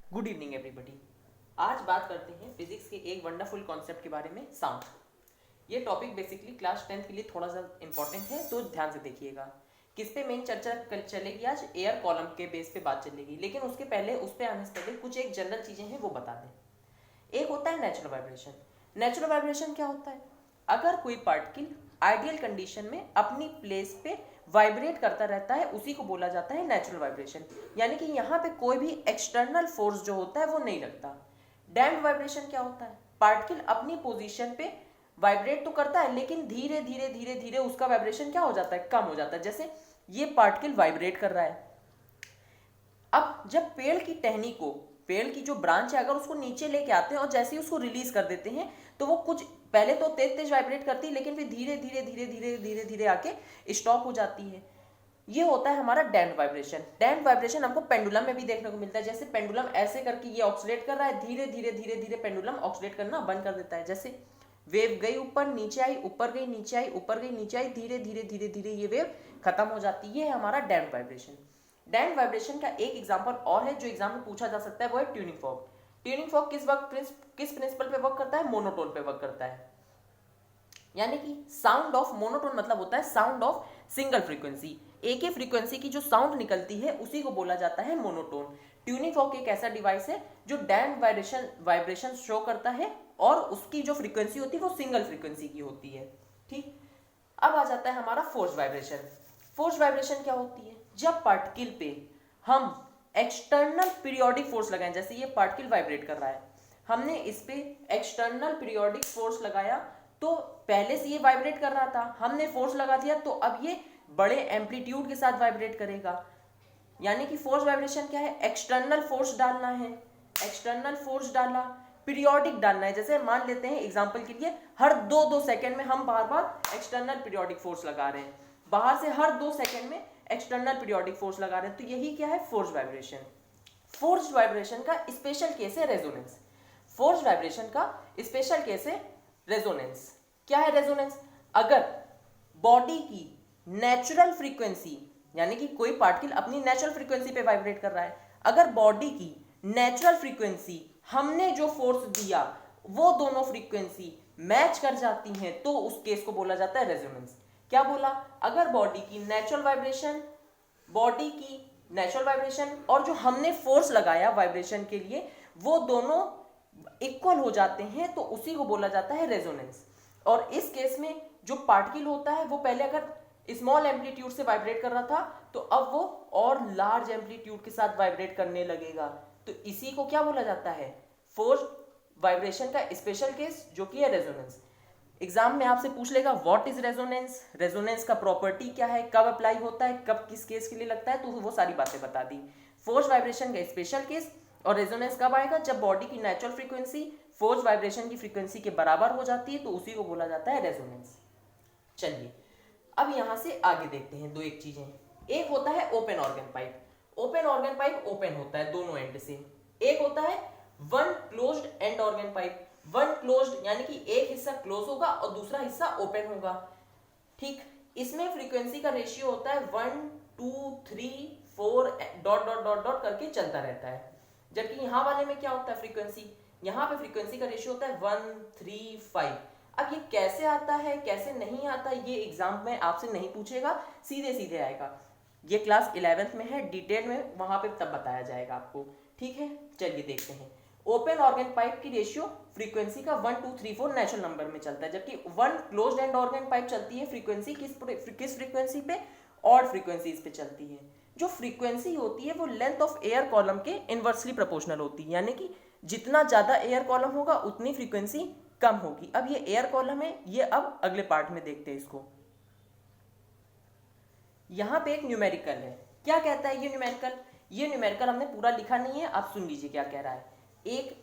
Good evening everybody. आज बात करते हैं फिजिक्स के एक वंडरफुल कॉन्सेप्ट के बारे में, साउंड। ये टॉपिक बेसिकली क्लास 10th के लिए थोड़ा सा इंपॉर्टेंट है, तो ध्यान से देखिएगा। किस पे मेन चर्चा चलेगी आज? एयर कॉलम के बेस पे बात चलेगी, लेकिन उसके पहले, उस पे आने से पहले कुछ एक जनरल चीजें हैं वो बता दें। एक होता है नेचुरल वाइब्रेशन। नेचुरल वाइब्रेशन क्या होता है? अगर कोई पार्टिकल आइडियल कंडीशन में अपनी प्लेस पे वाइब्रेट करता रहता है, उसी को बोला जाता है नेचुरल वाइब्रेशन। यानी कि यहाँ पे कोई भी एक्सटर्नल फोर्स जो होता है वो नहीं लगता। डैम्प्ड वाइब्रेशन क्या होता है? पार्टिकल अपनी पोजीशन पे वाइब्रेट तो करता है, लेकिन धीरे धीरे धीरे धीरे उसका वाइब्रेशन क्या हो जाता है? कम हो जाता है। जैसे ये पार्टिकल वाइब्रेट कर रहा है, अब जब पेड़ की टहनी को, पेड़ की जो ब्रांच है, अगर उसको नीचे लेके आते हैं और जैसे ही उसको रिलीज कर देते हैं, तो वो कुछ पहले तो तेज तेज वाइब्रेट करती है, लेकिन फिर धीरे धीरे धीरे धीरे धीरे धीरे आके स्टॉप हो जाती है। ये होता है हमारा डैम्प्ड वाइब्रेशन। डैम्प्ड वाइब्रेशन हमको पेंडुलम में भी देखने को मिलता है। जैसे पेंडुलम ऐसे करके ये ऑक्सीलेट कर रहा है, धीरे धीरे धीरे धीरे पेंडुलम ऑक्सीलेट करना बंद कर देता है। जैसे वेव गई ऊपर, नीचे आई, ऊपर गई, नीचे आई, ऊपर गई, नीचे आई, धीरे धीरे धीरे धीरे ये वेव खत्म हो जाती है। ये है हमारा डैम्प्ड वाइब्रेशन। डैम्प्ड वाइब्रेशन का एक एग्जांपल और है जो एग्जाम में पूछा जा सकता है, वो है ट्यूनिंग फॉर्क। ट्यूनिंग फॉर्क किस प्रिंसिपल पे वर्क करता है? मोनोटोन पे वर्क करता है। यानी कि साउंड ऑफ मोनोटोन मतलब होता है साउंड ऑफ सिंगल फ्रीक्वेंसी। एक ही फ्रीक्वेंसी की जो साउंड निकलती है उसी को बोला जाता है मोनोटोन। ट्यूनिंग फॉर्क एक ऐसा डिवाइस है जो डैम्प्ड वाइब्रेशन शो करता है और उसकी जो फ्रीक्वेंसी होती है वो सिंगल फ्रीक्वेंसी की होती है। ठीक, अब आ जाता है हमारा फोर्स वाइब्रेशन। फोर्स वाइब्रेशन क्या होती है? जब पार्टिकल पे हम एक्सटर्नल पीरियोडिक फोर्स लगाएं, जैसे ये पार्टिकल वाइब्रेट कर रहा है, हमने इस पे एक्सटर्नल पीरियोडिक फोर्स लगाया, तो पहले से ये वाइब्रेट कर रहा था, हमने फोर्स लगा दिया, तो अब ये बड़े एम्पलीट्यूड के साथ वाइब्रेट करेगा। यानी कि फोर्स वाइब्रेशन क्या है? एक्सटर्नल फोर्स डालना है, एक्सटर्नल फोर्स डाला, पीरियोडिक डालना है। जैसे मान लेते हैं एग्जांपल के लिए, हर 2-2 सेकंड में हम बार बार एक्सटर्नल पीरियोडिक फोर्स लगा रहे हैं, बाहर से हर 2 सेकंड में एक्सटर्नल पीरियोडिक फोर्स लगा रहे हैं, तो यही क्या है? Force vibration. फोर्स वाइब्रेशन का स्पेशल केस है रेजोनेंस। फोर्स वाइब्रेशन का स्पेशल केस है रेजोनेंस। क्या है रेजोनेंस? अगर बॉडी की नेचुरल फ्रीक्वेंसी, यानी कि कोई पार्टिकल अपनी नेचुरल फ्रीक्वेंसी पे वाइब्रेट कर रहा है, अगर बॉडी की नेचुरल फ्रीक्वेंसी हमने जो फोर्स दिया वो दोनों फ्रीक्वेंसी मैच कर जाती हैं, तो उस केस को बोला जाता है रेजोनेंस। क्या बोला? अगर बॉडी की नेचुरल वाइब्रेशन और जो हमने फोर्स लगाया वाइब्रेशन के लिए वो दोनों इक्वल हो जाते हैं, तो उसी को बोला जाता है रेजोनेंस। और इस केस में जो पार्टिकल होता है वो पहले अगर स्मॉल एम्पलीट्यूड से वाइब्रेट कर रहा था, तो अब वो और लार्ज एम्पलीट्यूड के साथ वाइब्रेट करने लगेगा, तो इसी को क्या बोला जाता है? फोर्स वाइब्रेशन का स्पेशल केस, जो कि है रेजोनेंस। एग्जाम में आपसे पूछ लेगा व्हाट इज रेजोनेंस, रेजोनेंस का प्रॉपर्टी क्या है, कब अप्लाई होता है, कब किस केस के लिए लगता है, तो वो सारी बातें बता दी। फोर्स वाइब्रेशन का स्पेशल केस और रेजोनेंस कब आएगा? जब बॉडी की नेचुरल फ्रीक्वेंसी फोर्स वाइब्रेशन की फ्रीक्वेंसी के बराबर हो जाती है, तो उसी को बोला जाता है रेजोनेंस। चलिए अब यहां से आगे देखते हैं दो एक चीजें। एक होता है open organ pipe. Open organ pipe open होता है दोनों एंड से। एक होता है one closed end organ pipe. One closed यानी कि एक हिस्सा क्लोज होगा और दूसरा हिस्सा ओपन होगा। ठीक, इसमें फ्रीक्वेंसी का रेशियो होता है 1 2 3 4 डॉट डॉट डॉट डॉट करके चलता रहता है। जबकि यहां वाले में क्या होता है? फ्रीक्वेंसी, यहां पे फ्रीक्वेंसी का रेशियो होता है 1 3 5। अब ये कैसे आता है, कैसे नहीं आता, ये एग्जाम में आपसे नहीं पूछेगा, सीधे सीधे आएगा। ये क्लास 11th में है, डिटेल में वहां पे तब बताया जाएगा आपको। ठीक है, चलिए देखते हैं। ओपन ऑर्गन पाइप की रेशियो फ्रीक्वेंसी का 1 2 3 4 नेचुरल नंबर में चलता है, जबकि one closed end organ pipe चलती है फ्रीक्वेंसी किस फ्रीक्वेंसी पे? ऑड फ्रीक्वेंसीज पे चलती है। जो फ्रीक्वेंसी होती है वो लेंथ ऑफ एयर कॉलम के इनवर्सली प्रोपोर्शनल होती है, यानी कि जितना ज्यादा एयर कॉलम होगा उतनी फ्रीक्वेंसी कम होगी। अब ये एयर कॉलम है, ये अब अगले पार्ट में देखते हैं इसको। यहां पे एक न्यूमेरिकल है। क्या कहता है ये न्यूमेरिकल? ये न्यूमेरिकल हमने पूरा लिखा नहीं है, आप सुन लीजिए क्या कह रहा है। एक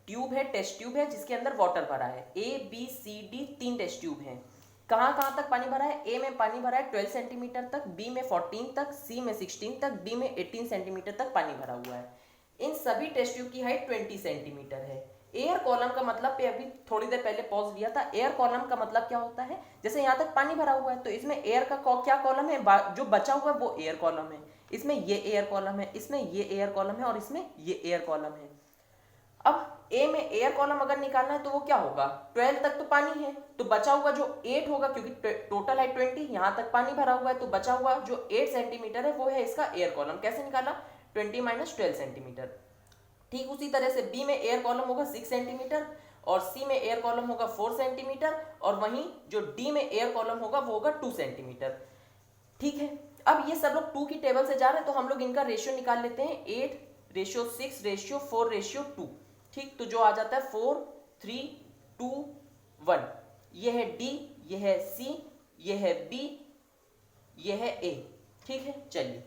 ट्यूब है, टेस्ट ट्यूब है, जिसके अंदर वाटर भरा है। A B C D 3 test tube हैं। कहां कहां तक पानी भरा है? ए में पानी भरा है 12 सेंटीमीटर तक, बी में 14 तक, सी में 16 तक, डी में 18 सेंटीमीटर तक पानी भरा हुआ है। इन सभी टेस्ट ट्यूब की हाइट 20 सेंटीमीटर है। एयर कॉलम का मतलब पे अभी थोड़ी देर पहले पॉज दिया था। एयर कॉलम का मतलब क्या होता है? जैसे यहाँ तक पानी भरा हुआ है तो इसमें एयर का क्या कॉलम है? जो बचा हुआ है वो एयर कॉलम है। इसमें ये एयर कॉलम है, इसमें ये एयर कॉलम है और इसमें ये एयर कॉलम है। अब ए में एयर कॉलम अगर निकालना है तो वो क्या होगा, 12 तक तो पानी है, तो बचा हुआ जो 8 होगा, क्योंकि टोटल है 20, यहां तक पानी भरा हुआ है, तो बचा हुआ जो 8 सेंटीमीटर है वो है इसका एयर कॉलम। कैसे निकाला, 20 माइनस 12 सेंटीमीटर। ठीक उसी तरह से बी में एयर कॉलम होगा 6 सेंटीमीटर और सी में एयर कॉलम होगा 4 सेंटीमीटर और वहीं जो डी में एयर कॉलम होगा वो होगा 2 सेंटीमीटर। ठीक है, अब ये सब लोग 2 की टेबल से जा रहे हैं तो हम लोग इनका रेशियो निकाल लेते हैं, 8:6:4:2। ठीक, तो जो आ जाता है 4 3 2 1। ये है डी, ये है सी, ये है बी, ये है ए। ठीक है, चलिए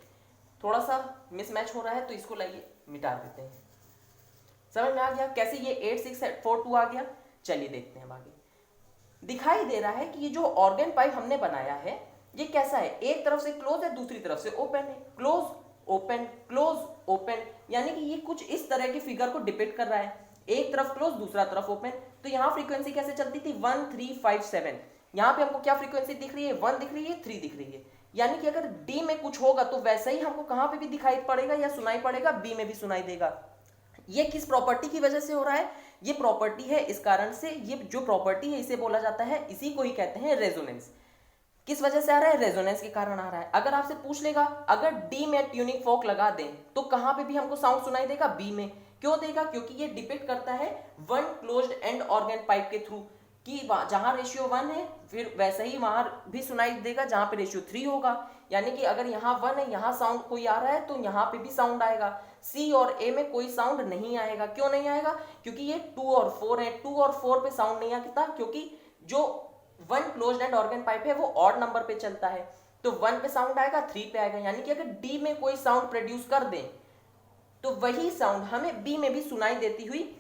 थोड़ा सा मिसमैच हो रहा है तो इसको लाइए मिटा देते हैं। समझ में आ गया कैसे ये 8:6:4:2 आ गया। चलिए देखते हैं आगे। दिखाई दे रहा है कि ये जो ऑर्गन पाइप हमने बनाया है ये कैसा है, एक तरफ से क्लोज है दूसरी तरफ से ओपन है, क्लोज ओपन क्लोज ओपन, यानी कि ये कुछ इस तरह के फिगर को डिपिक्ट कर रहा है, एक तरफ क्लोज दूसरा तरफ ओपन। तो यहाँ फ्रीक्वेंसी कैसे चलती थी, 1 3 5 7। यहाँ पे हमको क्या फ्रीक्वेंसी दिख रही है, 1 दिख रही है, 3 दिख रही है, यानी कि अगर डी में कुछ होगा तो वैसा ही हमको कहाँ पे भी दिखाई पड़ेगा या सुनाई पड़ेगा, बी में भी सुनाई देगा। ये किस प्रॉपर्टी की वजह से हो रहा है, ये प्रॉपर्टी है इस कारण से, ये जो प्रॉपर्टी है इसे बोला जाता है, इसी को ही कहते हैं रेजोनेंस। किस वजह से आ रहा है, रेजोनेंस के कारण आ रहा है। अगर आपसे पूछ लेगा अगर डी में ट्यूनिंग फॉर्क लगा दें तो कहां पे भी हमको साउंड सुनाई देगा, बी में। क्यों देगा, क्योंकि ये डिपेंड करता है one closed end organ pipe के थ्रू, कि जहां रेशियो 1 है फिर वैसे ही वहां भी सुनाई देगा जहां पे रेशियो 3 होगा, यानी कि अगर यहाँ 1 है, यहाँ साउंड कोई आ रहा है तो यहाँ पे भी साउंड आएगा। सी और ए में कोई साउंड नहीं आएगा। क्यों नहीं आएगा, क्योंकि ये 2 और 4 है, 2 और 4 पे साउंड नहीं आता, क्योंकि जो 1 क्लोज्ड एंड ऑर्गन पाइप है वो ऑड नंबर पे चलता है, तो 1 पे साउंड आएगा, 3 पे आएगा, यानी कि अगर डी में कोई साउंड प्रोड्यूस कर दें तो वही साउंड हमें बी में भी सुनाई देती हुई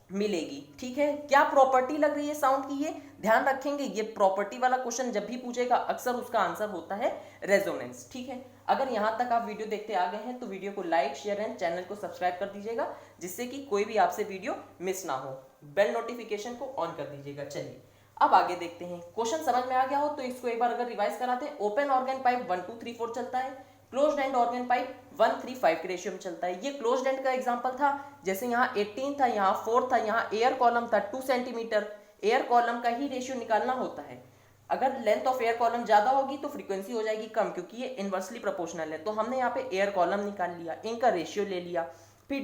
मिलेगी। ठीक है, क्या प्रॉपर्टी लग रही है साउंड की, ये ध्यान रखेंगे, ये प्रॉपर्टी वाला क्वेश्चन जब भी पूछेगा अक्सर उसका आंसर होता है रेजोनेंस। ठीक है, अगर यहां तक आप वीडियो देखते आ गए हैं तो वीडियो को लाइक शेयर एंड चैनल को सब्सक्राइब कर दीजिएगा, जिससे कि कोई भी आपसे वीडियो मिस ना हो। बेल नोटिफिकेशन को ऑन कर दीजिएगा। चलिए अब आगे देखते हैं। क्वेश्चन समझ में आ गया हो तो इसको एक बार अगर रिवाइज कराते हैं, ओपन ऑर्गन पाइप 1 2 3 4 चलता है, क्लोज्ड एंड ऑर्गन पाइप 1 3 5 के रेशियो में चलता है। ये क्लोज्ड एंड का एग्जांपल था, जैसे यहाँ 18 था, यहाँ 4 था, यहाँ एयर कॉलम था 2 सेंटीमीटर। एयर कॉलम का ही रेशियो निकालना होता है, अगर लेंथ ऑफ एयर कॉलम ज्यादा होगी तो फ्रीक्वेंसी हो जाएगी कम, क्योंकि ये इनवर्सली प्रोपोर्शनल है। तो हमने यहाँ पे एयर कॉलम निकाल लिया, इनका रेशियो ले लिया, फिर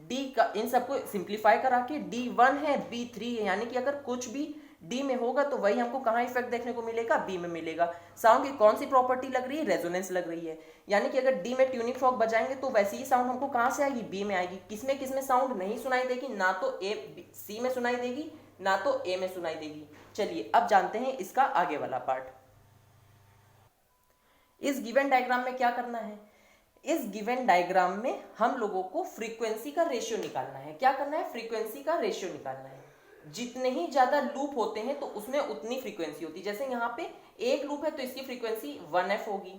डी का इन सबको सिंप्लीफाई करा के D1 है B3 है, यानी कि अगर कुछ भी डी में होगा तो वही हमको कहाँ इफेक्ट देखने को मिलेगा, बी में मिलेगा। साउंड की कौन सी प्रॉपर्टी लग रही है, रेजोनेंस लग रही है, यानी कि अगर डी में ट्यूनिंग फॉर्क बजाएंगे तो वैसी ही साउंड हमको कहाँ से आएगी, बी में आएगी। किसमें किसमें साउंड नहीं सुनाई देगी, ना तो ए सी में सुनाई देगी ना तो ए में सुनाई देगी। चलिए अब जानते हैं इसका आगे वाला पार्ट। इस गिवन डायग्राम में क्या करना है, इस गिवन डायग्राम में हम लोगों को फ्रीक्वेंसी का रेशियो निकालना है। क्या करना है, फ्रीक्वेंसी का रेशियो निकालना है। जितने ही ज्यादा लूप होते हैं तो उसमें उतनी फ्रीक्वेंसी होती है। जैसे यहाँ पे एक लूप है तो इसकी फ्रीक्वेंसी 1f होगी,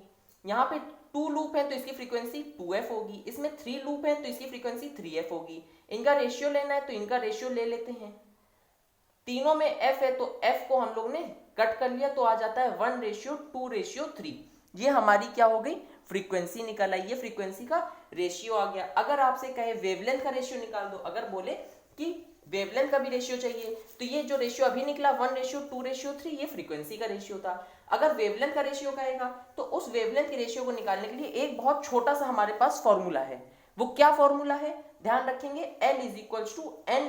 यहाँ पे 2 लूप है तो इसकी फ्रीक्वेंसी 2f होगी, इसमें 3 लूप है तो इसकी फ्रीक्वेंसी 3f होगी। इनका रेशियो लेना है तो इनका रेशियो ले लेते हैं। तीनों में f है तो f को हम लोग ने कट कर लिया तो आ जाता है 1:2:3। ये हमारी क्या हो गई, फ्रीक्वेंसी निकल आई। ये फ्रीक्वेंसी का रेशियो आ गया। अगर आपसे कहे वेवलेंथ का रेशियो निकाल दो, अगर बोले कि वेवलेंथ का भी रेशियो चाहिए तो ये जो रेशियो अभी निकला 1:2:3 ये फ्रीक्वेंसी का रेशियो था। अगर वेवलेंथ का रेशियो कहेगा तो उस वेवलेंथ के रेशियो को निकालने के लिए एक बहुत छोटा सा हमारे पास फॉर्मूला है। वो क्या फॉर्मूला है, ध्यान रखेंगे, L = n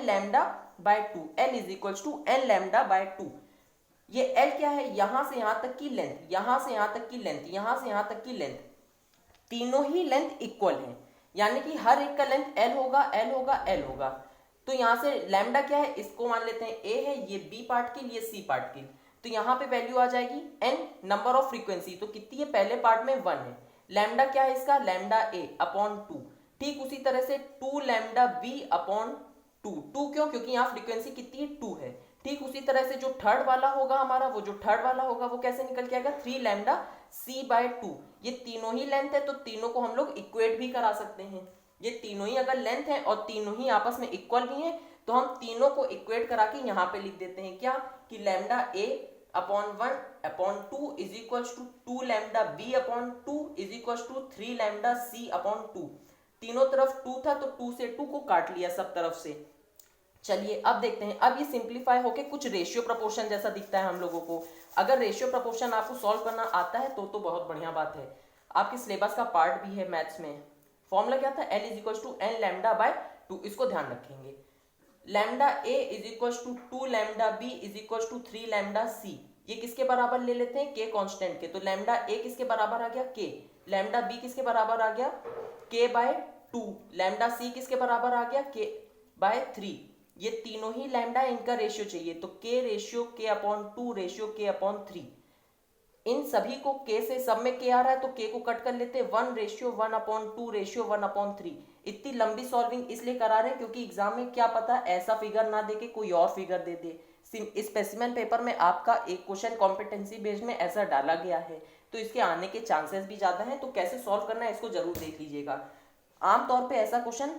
λ/2, L = n λ/2। ये L क्या है, यहां से यहां तक की लेंथ, यहां से यहां तक की लेंथ, यहां से यहां तक की लेंथ, तीनों ही लेंथ इक्वल है, यानी कि हर एक का लेंथ L होगा, L होगा, L होगा। तो यहां से लैम्डा क्या है, इसको मान लेते हैं A है, ये B पार्टिकल, ये C पार्टिकल। तो यहाँ पे वैल्यू आ जाएगी n नंबर ऑफ फ्रीक्वेंसी, तो कितनी है, पहले पार्ट में 1 है। लैम्डा क्या है इसका, λ/2। ठीक उसी तरह से 2 λb/2। 2 क्यों, क्योंकि यहाँ फ्रीक्वेंसी कितनी है, 2 है। ठीक उसी तरह से जो थर्ड वाला होगा हमारा, वो जो थर्ड वाला होगा वो कैसे निकल के आएगा, 3 λc/2। ये तीनों ही लेंथ है तो तीनों को हम लोग इक्वेट भी करा सकते हैं। ये तीनों ही अगर लेंथ है और तीनों ही आपस में इक्वल भी हैं तो हम तीनों को इक्वेट करा के यहाँ पे लिख देते हैं क्या, कि λ upon 1 upon 2 is equals to 2 lambda b upon 2 is equals to 3 lambda c upon 2। तीनों तरफ 2 था तो 2 से 2 को काट लिया सब तरफ से। चलिए अब देखते हैं, अब ये सिंप्लीफाई होके कुछ रेशियो प्रपोर्शन जैसा दिखता है हम लोगों को। अगर रेशियो प्रपोर्शन आपको सॉल्व करना आता है तो बहुत बढ़िया बात है, आपके सिलेबस का पार्ट भी है मैथ्स में। फॉर्मूला क्या था, L is equal to n lambda by 2, इसको ध्यान रखेंगे। Lambda a is equal to 2 lambda b is equal to 3 lambda c, ये किसके बराबर ले लेते हैं, के कांस्टेंट के। तो लैम्डा ए किसके बराबर आ गया, के। लैम्डा बी किसके बराबर आ गया, के बाय 2। लैम्डा सी किसके बराबर आ गया, के बाय 3। ये तीनों ही लैम्डा, इनका रेशियो चाहिए, तो के रेशियो के अपॉन 2 रेशियो के अपॉन 3। इन सभी को के से, सब में के आ रहा है तो के को कट कर लेते हैं, 1 रेशियो 1 अपॉन 2 रेशियो 1 अपॉन 3। इतनी लंबी सॉल्विंग इसलिए करा रहे हैं क्योंकि एग्जाम में क्या पता ऐसा फिगर ना दे के कोई और फिगर दे दे। स्पेसिमेन पेपर में आपका एक क्वेश्चन कॉम्पिटेंसी बेस्ड में ऐसा डाला गया है, तो इसके आने के चांसेस भी ज्यादा हैं। तो कैसे सॉल्व करना है इसको जरूर देख लीजिएगा। आमतौर पर ऐसा क्वेश्चन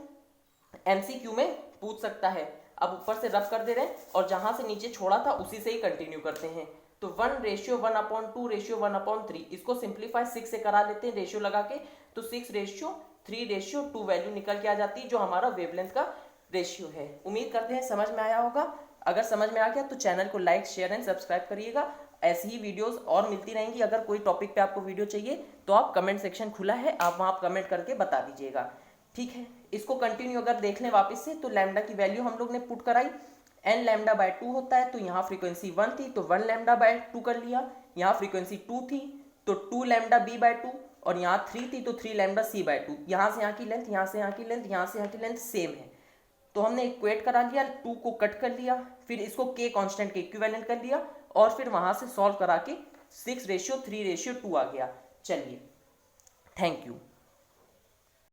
एमसीक्यू में पूछ सकता है। अब ऊपर से रब कर दे रहे हैं और जहां से नीचे छोड़ा था उसी से ही कंटिन्यू करते हैं। तो 1 रेशियो 1 अपॉन 2 रेशियो 1 अपॉन 3, इसको सिंप्लीफाई 6 से करा लेते हैं रेशियो लगा के। तो 6 रेशियो 3 रेशियो 2 वैल्यू निकल के आ जाती है, जो हमारा वेवलेंथ का रेशियो है। उम्मीद करते हैं समझ में आया होगा। अगर समझ में आ गया तो चैनल को लाइक शेयर एंड सब्सक्राइब करिएगा। ऐसी ही वीडियोस और मिलती रहेंगी। अगर कोई टॉपिक पे आपको वीडियो चाहिए तो आप कमेंट सेक्शन खुला है, आप वहां कमेंट करके बता दीजिएगा, ठीक है। इसको कंटिन्यू अगर देख लें वापस से, तो लैम्डा की वैल्यू हम लोग ने पुट कराई, एन लैम्डा बाय 2 होता है, तो यहाँ फ्रीक्वेंसी 1 थी तो 1 लैम्डा बाय 2 कर लिया। यहाँ फ्रीक्वेंसी 2 थी तो 2 लैम्डा बी बाय 2, और यहाँ 3 थी तो 3 लैम्डा सी बाय 2। यहाँ से यहाँ की लेंथ, यहाँ से यहाँ की लेंथ, यहाँ से यहाँ की लेंथ सेम है, तो हमने इक्वेट करा लिया, 2 को कट कर लिया, फिर इसको के कांस्टेंट के इक्विवेलेंट कर लिया, और फिर वहां से सॉल्व करा के 6 रेशियो 3 रेशियो 2 आ गया। चलिए, थैंक यू।